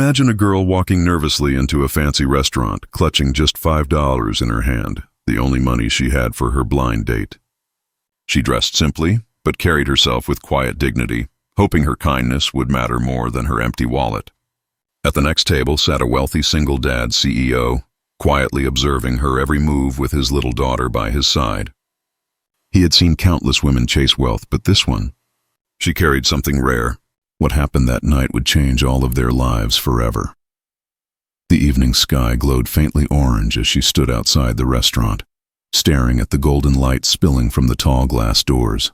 Imagine a girl walking nervously into a fancy restaurant, clutching just $5 in her hand, the only money she had for her blind date. She dressed simply, but carried herself with quiet dignity, hoping her kindness would matter more than her empty wallet. At the next table sat a wealthy single-dad CEO, quietly observing her every move with his little daughter by his side. He had seen countless women chase wealth, but this one, she carried something rare. What happened that night would change all of their lives forever. The evening sky glowed faintly orange as she stood outside the restaurant, staring at the golden light spilling from the tall glass doors.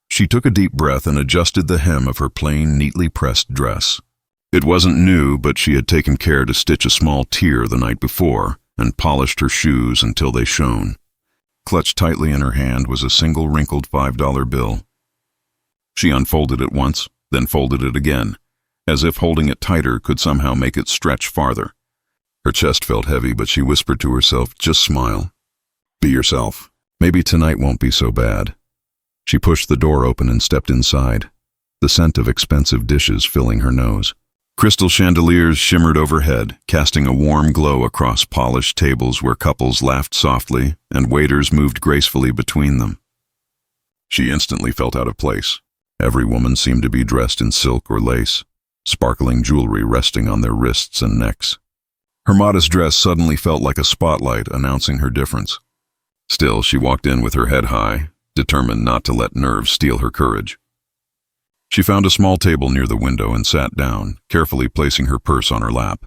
She took a deep breath and adjusted the hem of her plain, neatly pressed dress. It wasn't new, but she had taken care to stitch a small tear the night before and polished her shoes until they shone. Clutched tightly in her hand was a single wrinkled $5 bill. She unfolded it once, then folded it again, as if holding it tighter could somehow make it stretch farther. Her chest felt heavy, but she whispered to herself, "Just smile. Be yourself. Maybe tonight won't be so bad." She pushed the door open and stepped inside, the scent of expensive dishes filling her nose. Crystal chandeliers shimmered overhead, casting a warm glow across polished tables where couples laughed softly and waiters moved gracefully between them. She instantly felt out of place. Every woman seemed to be dressed in silk or lace, sparkling jewelry resting on their wrists and necks. Her modest dress suddenly felt like a spotlight announcing her difference. Still, she walked in with her head high, determined not to let nerves steal her courage. She found a small table near the window and sat down, carefully placing her purse on her lap.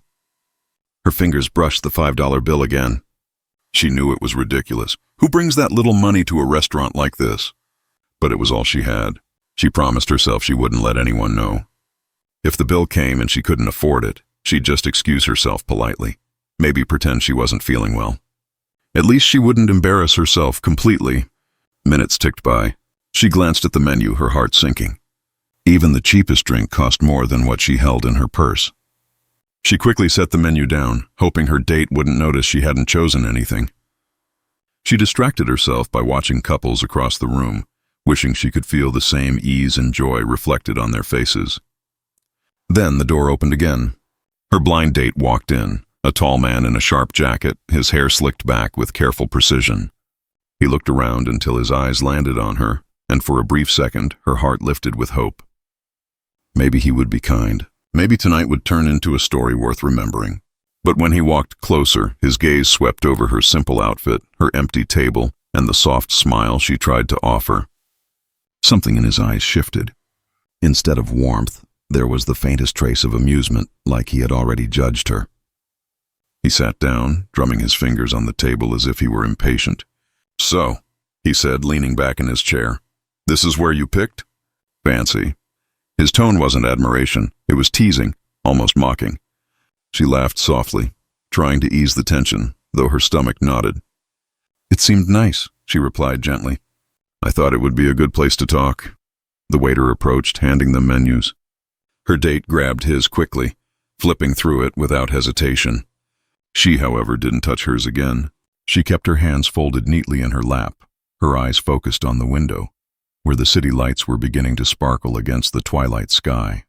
Her fingers brushed the $5 bill again. She knew it was ridiculous. Who brings that little money to a restaurant like this? But it was all she had. She promised herself she wouldn't let anyone know. If the bill came and she couldn't afford it, she'd just excuse herself politely, maybe pretend she wasn't feeling well. At least she wouldn't embarrass herself completely. Minutes ticked by. She glanced at the menu, her heart sinking. Even the cheapest drink cost more than what she held in her purse. She quickly set the menu down, hoping her date wouldn't notice she hadn't chosen anything. She distracted herself by watching couples across the room, wishing she could feel the same ease and joy reflected on their faces. Then the door opened again. Her blind date walked in, a tall man in a sharp jacket, his hair slicked back with careful precision. He looked around until his eyes landed on her, and for a brief second, her heart lifted with hope. Maybe he would be kind. Maybe tonight would turn into a story worth remembering. But when he walked closer, his gaze swept over her simple outfit, her empty table, and the soft smile she tried to offer. Something in his eyes shifted. Instead of warmth, there was the faintest trace of amusement, like he had already judged her. He sat down, drumming his fingers on the table as if he were impatient. "So," he said, leaning back in his chair, "this is where you picked? Fancy." His tone wasn't admiration, it was teasing, almost mocking. She laughed softly, trying to ease the tension, though her stomach knotted. "It seemed nice," she replied gently. "I thought it would be a good place to talk." The waiter approached, handing them menus. Her date grabbed his quickly, flipping through it without hesitation. She, however, didn't touch hers again. She kept her hands folded neatly in her lap, her eyes focused on the window, where the city lights were beginning to sparkle against the twilight sky.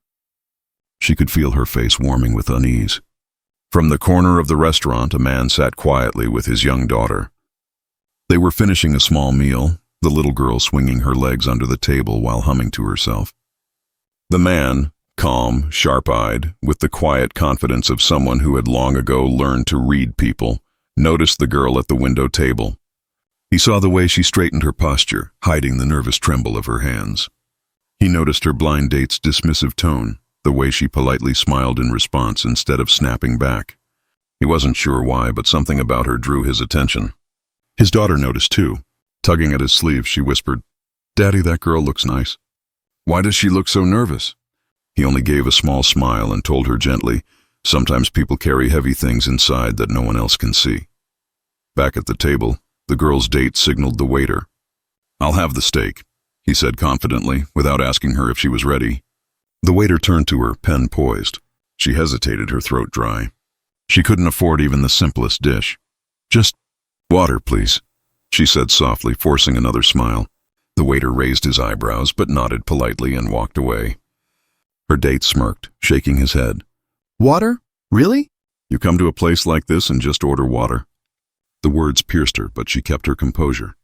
She could feel her face warming with unease. From the corner of the restaurant, a man sat quietly with his young daughter. They were finishing a small meal, the little girl swinging her legs under the table while humming to herself. The man, calm, sharp-eyed, with the quiet confidence of someone who had long ago learned to read people, noticed the girl at the window table. He saw the way she straightened her posture, hiding the nervous tremble of her hands. He noticed her blind date's dismissive tone, the way she politely smiled in response instead of snapping back. He wasn't sure why, but something about her drew his attention. His daughter noticed too. Tugging at his sleeve, she whispered, "Daddy, that girl looks nice." "Why does she look so nervous?" He only gave a small smile and told her gently, "Sometimes people carry heavy things inside that no one else can see." Back at the table, the girl's date signaled the waiter. "I'll have the steak," he said confidently, without asking her if she was ready. The waiter turned to her, pen poised. She hesitated, her throat dry. She couldn't afford even the simplest dish. "Just water, please," she said softly, forcing another smile. The waiter raised his eyebrows, but nodded politely and walked away. Her date smirked, shaking his head. Water? Really? You come to a place like this and just order water? The words pierced her, but she kept her composure.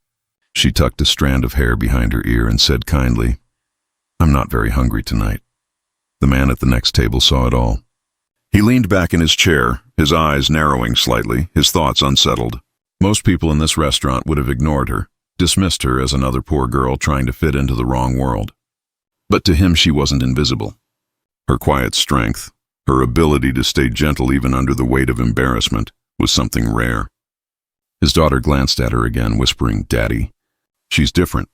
She tucked a strand of hair behind her ear and said kindly, I'm not very hungry tonight. The man at the next table saw it all. He leaned back in his chair, his eyes narrowing slightly, his thoughts unsettled. Most people in this restaurant would have ignored her, dismissed her as another poor girl trying to fit into the wrong world. But to him she wasn't invisible. Her quiet strength, her ability to stay gentle even under the weight of embarrassment, was something rare. His daughter glanced at her again, whispering, Daddy, she's different.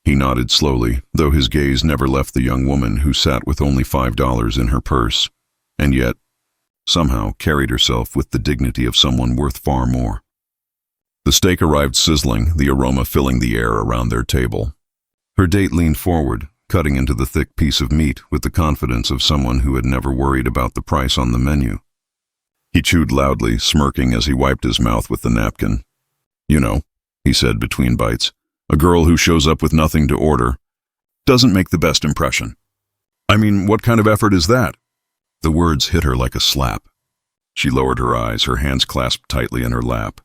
He nodded slowly, though his gaze never left the young woman who sat with only $5 in her purse, and yet, somehow, carried herself with the dignity of someone worth far more. The steak arrived sizzling, the aroma filling the air around their table. Her date leaned forward, cutting into the thick piece of meat with the confidence of someone who had never worried about the price on the menu. He chewed loudly, smirking as he wiped his mouth with the napkin. You know, he said between bites, a girl who shows up with nothing to order doesn't make the best impression. I mean, what kind of effort is that? The words hit her like a slap. She lowered her eyes, her hands clasped tightly in her lap.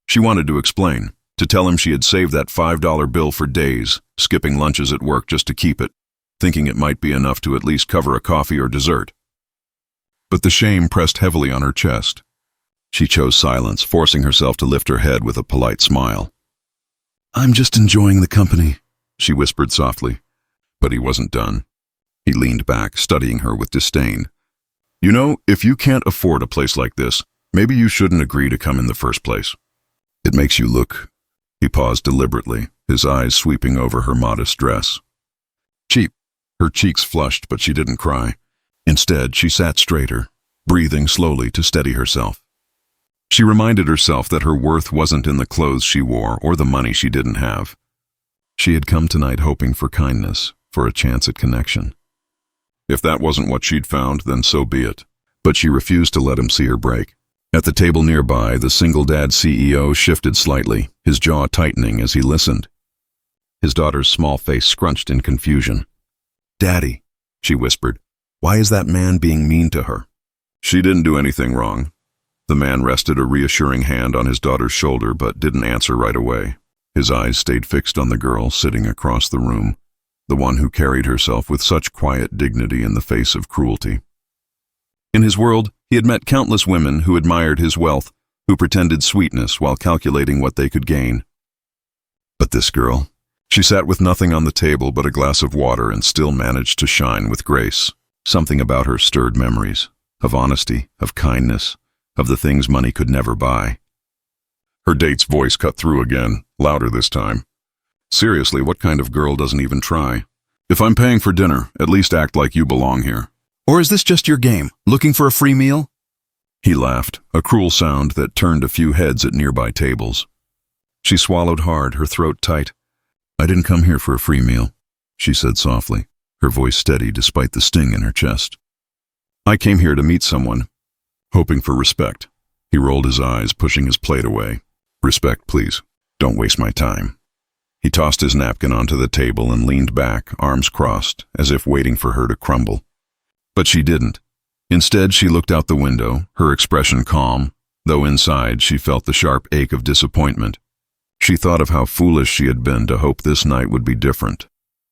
She wanted to explain, to tell him she had saved that $5 bill for days, skipping lunches at work just to keep it, thinking it might be enough to at least cover a coffee or dessert. But the shame pressed heavily on her chest. She chose silence, forcing herself to lift her head with a polite smile. I'm just enjoying the company, she whispered softly. But he wasn't done. He leaned back, studying her with disdain. You know, if you can't afford a place like this, maybe you shouldn't agree to come in the first place. It makes you look... He paused deliberately, his eyes sweeping over her modest dress. Cheap. Her cheeks flushed, but she didn't cry. Instead, she sat straighter, breathing slowly to steady herself. She reminded herself that her worth wasn't in the clothes she wore or the money she didn't have. She had come tonight hoping for kindness, for a chance at connection. If that wasn't what she'd found, then so be it. But she refused to let him see her break. At the table nearby, the single-dad CEO shifted slightly, his jaw tightening as he listened. His daughter's small face scrunched in confusion. Daddy, she whispered, why is that man being mean to her? She didn't do anything wrong. The man rested a reassuring hand on his daughter's shoulder but didn't answer right away. His eyes stayed fixed on the girl sitting across the room, the one who carried herself with such quiet dignity in the face of cruelty. In his world, he had met countless women who admired his wealth, who pretended sweetness while calculating what they could gain. But this girl, she sat with nothing on the table but a glass of water and still managed to shine with grace. Something about her stirred memories, of honesty, of kindness, of the things money could never buy. Her date's voice cut through again, louder this time. Seriously, what kind of girl doesn't even try? If I'm paying for dinner, at least act like you belong here. Or is this just your game, looking for a free meal? He laughed, a cruel sound that turned a few heads at nearby tables. She swallowed hard, her throat tight. I didn't come here for a free meal, she said softly, her voice steady despite the sting in her chest. I came here to meet someone, hoping for respect. He rolled his eyes, pushing his plate away. Respect, please. Don't waste my time. He tossed his napkin onto the table and leaned back, arms crossed, as if waiting for her to crumble. But she didn't. Instead, she looked out the window, her expression calm, though inside she felt the sharp ache of disappointment. She thought of how foolish she had been to hope this night would be different,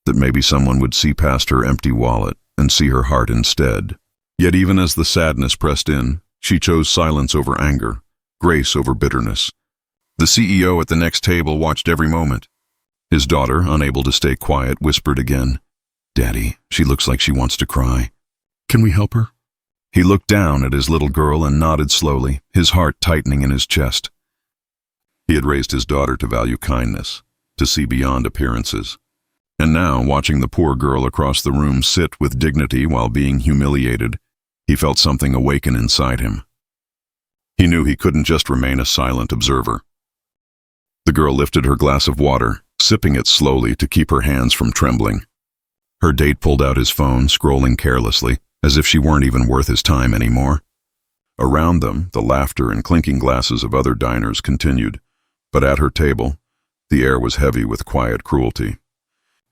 that maybe someone would see past her empty wallet and see her heart instead. Yet even as the sadness pressed in, she chose silence over anger, grace over bitterness. The CEO at the next table watched every moment. His daughter, unable to stay quiet, whispered again, Daddy, she looks like she wants to cry. Can we help her? He looked down at his little girl and nodded slowly, his heart tightening in his chest. He had raised his daughter to value kindness, to see beyond appearances. And now, watching the poor girl across the room sit with dignity while being humiliated, he felt something awaken inside him. He knew he couldn't just remain a silent observer. The girl lifted her glass of water, sipping it slowly to keep her hands from trembling. Her date pulled out his phone, scrolling carelessly, as if she weren't even worth his time anymore. Around them, the laughter and clinking glasses of other diners continued, but at her table, the air was heavy with quiet cruelty.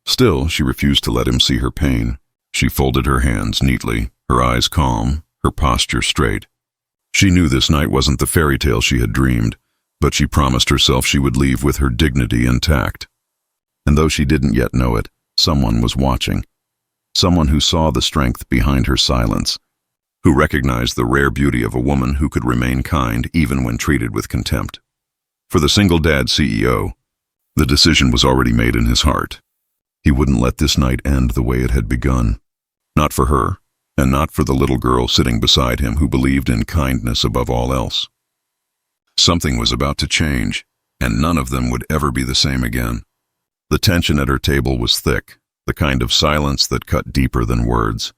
Still, she refused to let him see her pain. She folded her hands neatly, her eyes calm, her posture straight. She knew this night wasn't the fairy tale she had dreamed, but she promised herself she would leave with her dignity intact. And though she didn't yet know it, someone was watching. Someone who saw the strength behind her silence, who recognized the rare beauty of a woman who could remain kind even when treated with contempt. For the single dad CEO, the decision was already made in his heart. He wouldn't let this night end the way it had begun. Not for her, and not for the little girl sitting beside him who believed in kindness above all else. Something was about to change, and none of them would ever be the same again. The tension at her table was thick, the kind of silence that cut deeper than words.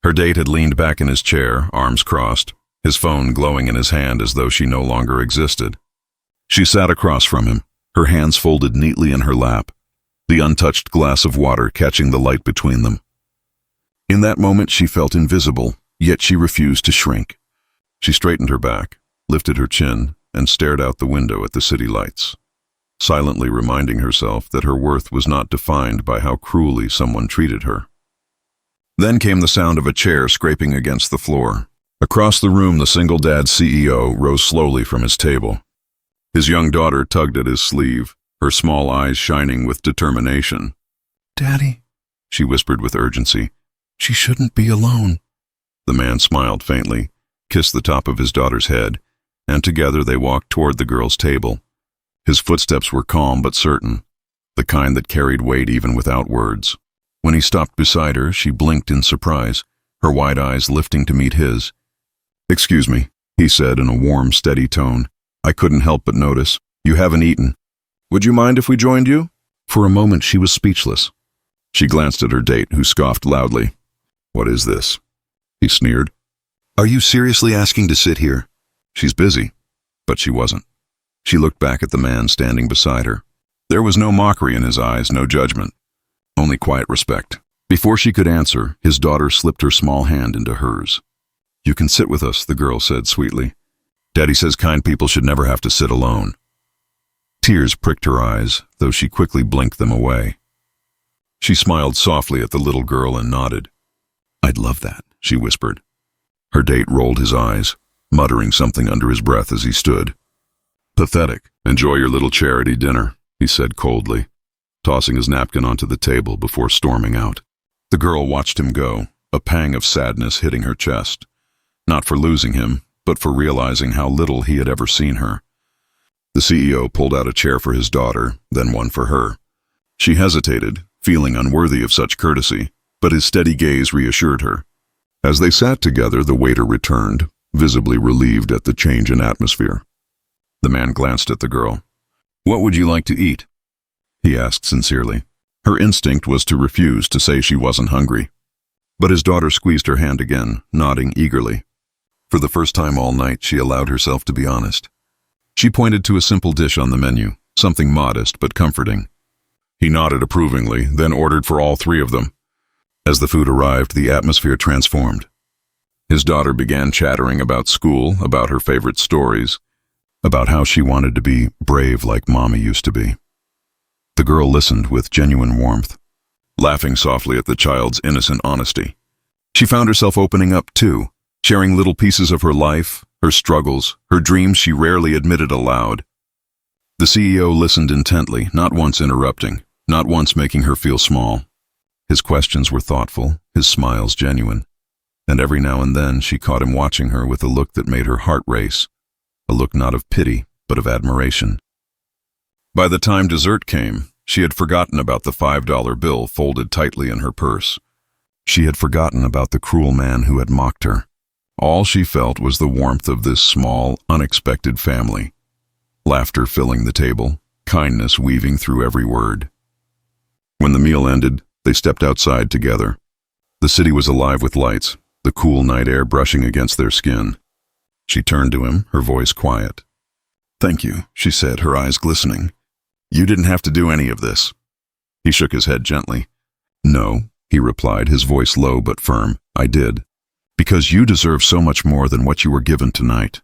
Her date had leaned back in his chair, arms crossed, his phone glowing in his hand as though she no longer existed. She sat across from him, her hands folded neatly in her lap, the untouched glass of water catching the light between them. In that moment she felt invisible, yet she refused to shrink. She straightened her back, lifted her chin, and stared out the window at the city lights, silently reminding herself that her worth was not defined by how cruelly someone treated her. Then came the sound of a chair scraping against the floor. Across the room, the single dad CEO rose slowly from his table. His young daughter tugged at his sleeve, her small eyes shining with determination. Daddy, She whispered with urgency. she shouldn't be alone. The man smiled faintly, kissed the top of his daughter's head, and together they walked toward the girl's table. His footsteps were calm but certain, the kind that carried weight even without words. When he stopped beside her, she blinked in surprise, her wide eyes lifting to meet his. "Excuse me," he said in a warm, steady tone. "I couldn't help but notice. You haven't eaten. Would you mind if we joined you?" For a moment she was speechless. She glanced at her date, who scoffed loudly. "What is this?" he sneered. Are you seriously asking to sit here? She's busy. But she wasn't. She looked back at the man standing beside her. There was no mockery in his eyes, no judgment, only quiet respect. Before she could answer, his daughter slipped her small hand into hers. "You can sit with us," the girl said sweetly. "Daddy says kind people should never have to sit alone." Tears pricked her eyes, though she quickly blinked them away. She smiled softly at the little girl and nodded. "I'd love that," she whispered. Her date rolled his eyes, muttering something under his breath as he stood. "Pathetic. Enjoy your little charity dinner," he said coldly, tossing his napkin onto the table before storming out. The girl watched him go, a pang of sadness hitting her chest, not for losing him, but for realizing how little he had ever seen her. The CEO pulled out a chair for his daughter, then one for her. She hesitated, feeling unworthy of such courtesy, but his steady gaze reassured her. As they sat together, the waiter returned, visibly relieved at the change in atmosphere. The man glanced at the girl. "What would you like to eat?" he asked sincerely. Her instinct was to refuse, to say she wasn't hungry. But his daughter squeezed her hand again, nodding eagerly. For the first time all night, she allowed herself to be honest. She pointed to a simple dish on the menu, something modest but comforting. He nodded approvingly, then ordered for all three of them. As the food arrived, the atmosphere transformed. His daughter began chattering about school, about her favorite stories, about how she wanted to be brave like Mommy used to be. The girl listened with genuine warmth, laughing softly at the child's innocent honesty. She found herself opening up too, sharing little pieces of her life, her struggles, her dreams she rarely admitted aloud. The CEO listened intently, not once interrupting, not once making her feel small. His questions were thoughtful, his smiles genuine, and every now and then she caught him watching her with a look that made her heart race, a look not of pity, but of admiration. By the time dessert came, she had forgotten about the $5 bill folded tightly in her purse. She had forgotten about the cruel man who had mocked her. All she felt was the warmth of this small, unexpected family. Laughter filling the table, kindness weaving through every word. When the meal ended, they stepped outside together. The city was alive with lights, the cool night air brushing against their skin. She turned to him, her voice quiet. "Thank you," she said, her eyes glistening. "You didn't have to do any of this." He shook his head gently. "No," he replied, his voice low but firm. "I did. Because you deserve so much more than what you were given tonight."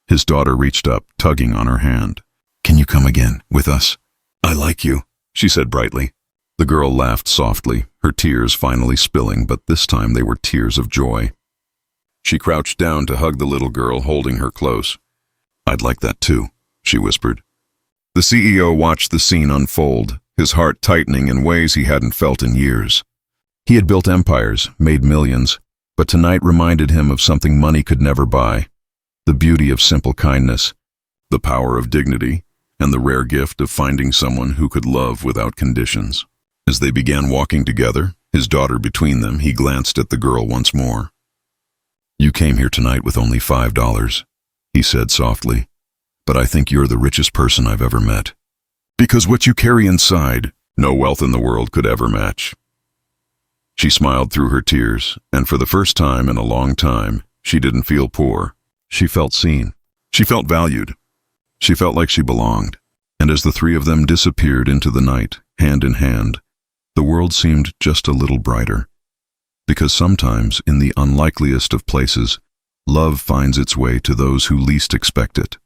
His daughter reached up, tugging on her hand. "Can you come again, with us? I like you," she said brightly. The girl laughed softly, her tears finally spilling, but this time they were tears of joy. She crouched down to hug the little girl, holding her close. I'd like that too, she whispered. The CEO watched the scene unfold, his heart tightening in ways he hadn't felt in years. He had built empires, made millions, but tonight reminded him of something money could never buy: the beauty of simple kindness, the power of dignity, and the rare gift of finding someone who could love without conditions. As they began walking together, his daughter between them, he glanced at the girl once more. You came here tonight with only $5, he said softly, but I think you're the richest person I've ever met. Because what you carry inside, no wealth in the world could ever match. She smiled through her tears, and for the first time in a long time, she didn't feel poor. She felt seen. She felt valued. She felt like she belonged. And as the three of them disappeared into the night, hand in hand, the world seemed just a little brighter. Because sometimes, in the unlikeliest of places, love finds its way to those who least expect it.